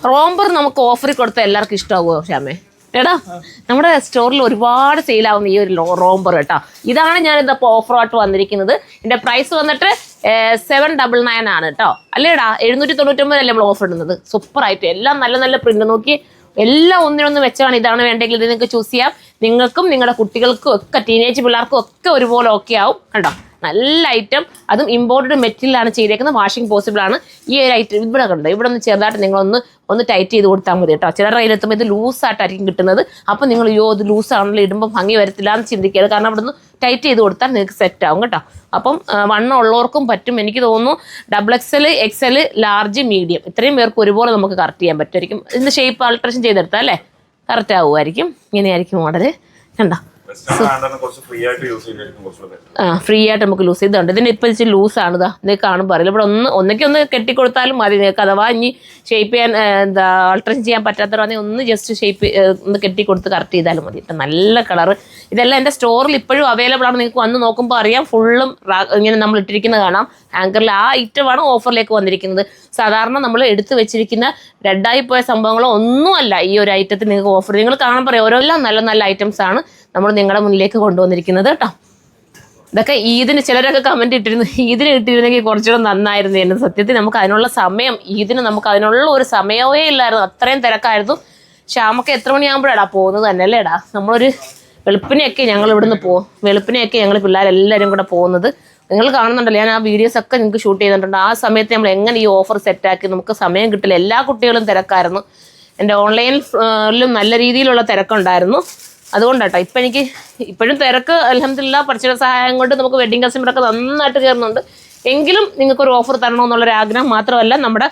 Romper നമുക്ക് ഓഫറിൽ കൊടുത്താൽ എല്ലാവർക്കും ഇഷ്ടമാകുമോ ശ്യാമേ? എടാ നമ്മുടെ സ്റ്റോറിൽ ഒരുപാട് സെയിലാവുന്ന ഈ ഒരു റോംബർ കേട്ടോ. ഇതാണ് ഞാൻ ഇതപ്പോൾ ഓഫറായിട്ട് വന്നിരിക്കുന്നത്. ഇതിൻ്റെ പ്രൈസ് വന്നിട്ട് 799 ആണ് കേട്ടോ. അല്ലേടാ 799 നമ്മൾ ഓഫർ ഇടുന്നത്. സൂപ്പറായിട്ട് എല്ലാം നല്ല നല്ല പ്രിന്റ് നോക്കി എല്ലാം ഒന്നിനൊന്ന് വെച്ചാണ്. ഇതാണ് വേണ്ടെങ്കിൽ ഇത് നിങ്ങൾക്ക് ചൂസ് ചെയ്യാം. നിങ്ങൾക്കും നിങ്ങളുടെ കുട്ടികൾക്കും ഒക്കെ ടീനേജ് പിള്ളേർക്കും ഒക്കെ ഒരുപോലെ ഓക്കെ ആവും കണ്ടോ. നല്ല ഐറ്റം, അതും ഇമ്പോർട്ടഡ് മെറ്റീരിയലാണ് ചെയ്തേക്കുന്നത്. വാഷിംഗ് പോസിബിൾ ആണ്. ഈ ഒരു ഐറ്റം ഇവിടെ കണ്ടോ, ഇവിടെ ഒന്ന് ചെറുതായിട്ട് നിങ്ങളൊന്ന് ടൈറ്റ് ചെയ്ത് കൊടുത്താൽ മതി കേട്ടോ. ചിലരുടെ കയ്യിലെത്തുമ്പോൾ ഇത് ലൂസായിട്ടായിരിക്കും കിട്ടുന്നത്. അപ്പം നിങ്ങൾ ഇത് ലൂസാണല്ലോ ഇടുമ്പോൾ ഭംഗി വരത്തില്ല എന്ന് ചിന്തിക്കരുത്. കാരണം അവിടെ നിന്ന് ടൈറ്റ് ചെയ്ത് കൊടുത്താൽ നിങ്ങൾക്ക് സെറ്റ് ആവും കേട്ടോ. അപ്പം വണ്ണം ഉള്ളവർക്കും പറ്റും. എനിക്ക് തോന്നുന്നു XXL, XL, ലാർജ്, മീഡിയം ഇത്രയും പേർക്ക് ഒരുപോലെ നമുക്ക് കറക്റ്റ് ചെയ്യാൻ പറ്റുമായിരിക്കും. ഇതിൻ്റെ ഷേപ്പ് ആൾട്രേഷൻ ചെയ്തെടുത്താൽ അല്ലേ കറക്റ്റ് ആവുമായിരിക്കും. ഇങ്ങനെയായിരിക്കും മോഡല് കണ്ടോ. ഫ്രീ ആയിട്ട് നമുക്ക് ലൂസ് ചെയ്തുണ്ട്. ഇതിന് ഇപ്പം ഇച്ചിരി ലൂസാണ്. ഇതാ നിങ്ങൾക്ക് കാണുമ്പോൾ അറിയില്ല. ഇവിടെ ഒന്ന് കെട്ടിക്കൊടുത്താലും മതി നിങ്ങൾക്ക്. അഥവാ ഇനി ഷേപ്പ് ചെയ്യാൻ ആൾട്രേഷൻ ചെയ്യാൻ പറ്റാത്തവരാണെങ്കിൽ ഒന്ന് ജസ്റ്റ് ഷേപ്പ് ഒന്ന് കെട്ടിക്കൊടുത്ത് കറക്റ്റ് ചെയ്താലും മതി. ഇപ്പം നല്ല കളറ്. ഇതെല്ലാം എൻ്റെ സ്റ്റോറിൽ ഇപ്പോഴും അവൈലബിൾ ആണ്. നിങ്ങൾക്ക് വന്ന് നോക്കുമ്പോൾ അറിയാം. ഫുള്ളും ഇങ്ങനെ നമ്മൾ ഇട്ടിരിക്കുന്നത് കാണാം. ആങ്കറിൽ ആ ഐറ്റമാണ് ഓഫറിലേക്ക് വന്നിരിക്കുന്നത്. സാധാരണ നമ്മൾ എടുത്തു വെച്ചിരിക്കുന്ന റെഡായി പോയ സംഭവങ്ങളോ ഒന്നുമല്ല ഈ ഒരു ഐറ്റത്തിൽ നിങ്ങൾക്ക് ഓഫർ. നിങ്ങൾ കാണാൻ പറയാം ഓരോല്ലാം നല്ല നല്ല ഐറ്റംസ് ആണ് നമ്മൾ നിങ്ങളുടെ മുന്നിലേക്ക് കൊണ്ടുവന്നിരിക്കുന്നത് കേട്ടോ. ഇതൊക്കെ ഈദിന് ചിലരൊക്കെ കമൻറ്റ് ഇട്ടിരുന്നു, ഈദിന് ഇട്ടിരുന്നെങ്കിൽ കുറച്ചുകൂടെ നന്നായിരുന്നു എന്ന്. സത്യത്തിൽ നമുക്ക് അതിനുള്ള സമയം, ഈദിന് നമുക്ക് അതിനുള്ള ഒരു സമയമേ ഇല്ലായിരുന്നു. അത്രയും തിരക്കായിരുന്നു. ശ്യാമൊക്കെ എത്ര മണിയാകുമ്പോഴാടാ പോകുന്നത് തന്നെ അല്ലേടാ? നമ്മളൊരു വെളുപ്പിനെയൊക്കെ ഞങ്ങൾ ഇവിടുന്ന് പോകും. വെളുപ്പിനെയൊക്കെ ഞങ്ങൾ പിള്ളേരെല്ലാവരും കൂടെ പോകുന്നത്. നിങ്ങൾ കാണുന്നുണ്ടല്ലോ, ഞാൻ ആ വീഡിയോസൊക്കെ നിങ്ങൾക്ക് ഷൂട്ട് ചെയ്തിട്ടുണ്ട്. ആ സമയത്ത് നമ്മൾ എങ്ങനെ ഈ ഓഫർ സെറ്റാക്കി, നമുക്ക് സമയം കിട്ടില്ല. എല്ലാ കുട്ടികളും തിരക്കായിരുന്നു. എൻ്റെ ഓൺലൈനിലും നല്ല രീതിയിലുള്ള തിരക്കുണ്ടായിരുന്നു. അതുകൊണ്ടാട്ടോ ഇപ്പോഴും തിരക്ക് അൽഹംദുലില്ലാ പർച്ചേസ് സഹായം കൊണ്ട് നമുക്ക് വെഡിങ് കസ്റ്റമറൊക്കെ നന്നായിട്ട് കയറുന്നുണ്ട്. എങ്കിലും നിങ്ങൾക്കൊരു ഓഫർ തരണമെന്നുള്ളൊരു ആഗ്രഹം മാത്രമല്ല, നമ്മുടെ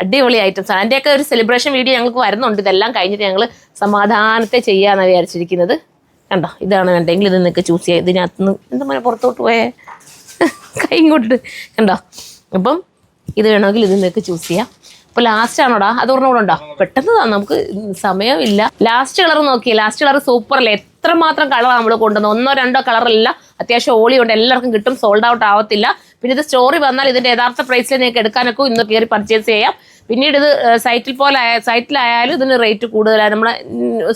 അടിപൊളി ഐറ്റംസ് ആണ്. അതിൻ്റെയൊക്കെ ഒരു സെലിബ്രേഷൻ വീഡിയോ ഞങ്ങൾക്ക് വരുന്നുണ്ട്. ഇതെല്ലാം കഴിഞ്ഞിട്ട് ഞങ്ങൾ സമാധാനത്തെ ചെയ്യാമെന്നാണ് വിചാരിച്ചിരിക്കുന്നത്. കണ്ടോ, ഇതാണ് വേണ്ടെങ്കിൽ ഇത് നിങ്ങൾക്ക് ചൂസ് ചെയ്യാം. ഇതിനകത്തുനിന്ന് എന്താ പറയുക പുറത്തോട്ട് പോയേ കൈ കൊണ്ടിട്ട് കണ്ടോ. അപ്പം ഇത് വേണമെങ്കിൽ ഇത് നിങ്ങൾക്ക് ചൂസ് ചെയ്യാം. അപ്പോൾ ലാസ്റ്റ് ആണോടാ? അത് ഒരെണ്ണം കൂടെ ഉണ്ടോ? പെട്ടെന്ന് നമുക്ക് സമയമില്ല. ലാസ്റ്റ് കളർ നോക്കിയേ. ലാസ്റ്റ് കളർ സൂപ്പറല്ലേ? എത്രമാത്രം കളറാണ് നമ്മൾ കൊണ്ടുവന്നത്. 1-2 കളറില്ല. അത്യാവശ്യം ഓളിയുണ്ട്. എല്ലാവർക്കും കിട്ടും. സോൾഡ് ഔട്ട് ആവത്തില്ല. പിന്നെ ഇത് സ്റ്റോറി വന്നാൽ ഇതിൻ്റെ യഥാർത്ഥ പ്രൈസിൽ നിങ്ങൾക്ക് എടുക്കാനൊക്കെ ഇന്ന് കയറി പർച്ചേസ് ചെയ്യാം. പിന്നീട് ഇത് സൈറ്റിലായാലും ഇതിന് റേറ്റ് കൂടുതലാണ്. നമ്മുടെ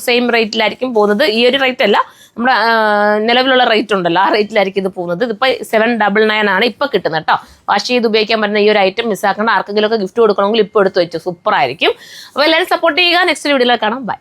സെയിം റേറ്റിലായിരിക്കും പോകുന്നത്. ഈ ഒരു റേറ്റ് അല്ല, നമ്മുടെ നിലവിലുള്ള റേറ്റ് ഉണ്ടല്ലോ, ആ റേറ്റിലായിരിക്കും ഇത് പോകുന്നത്. ഇതിപ്പോൾ 799 ആണ് ഇപ്പോൾ കിട്ടുന്നത് കേട്ടോ. വാഷ് ചെയ്ത് ഉപയോഗിക്കാൻ പറ്റുന്ന ഈ ഒരു ഐറ്റം മിസ്സാക്കണം. ആർക്കെങ്കിലുമൊക്കെ ഗിഫ്റ്റ് കൊടുക്കണമെങ്കിൽ ഇപ്പോൾ എടുത്ത് വെച്ചു. സൂപ്പറായിരിക്കും. അപ്പോൾ എല്ലാവരും സപ്പോർട്ട് ചെയ്യുക. നെക്സ്റ്റ് വീഡിയോയിൽ കാണാം. ബൈ.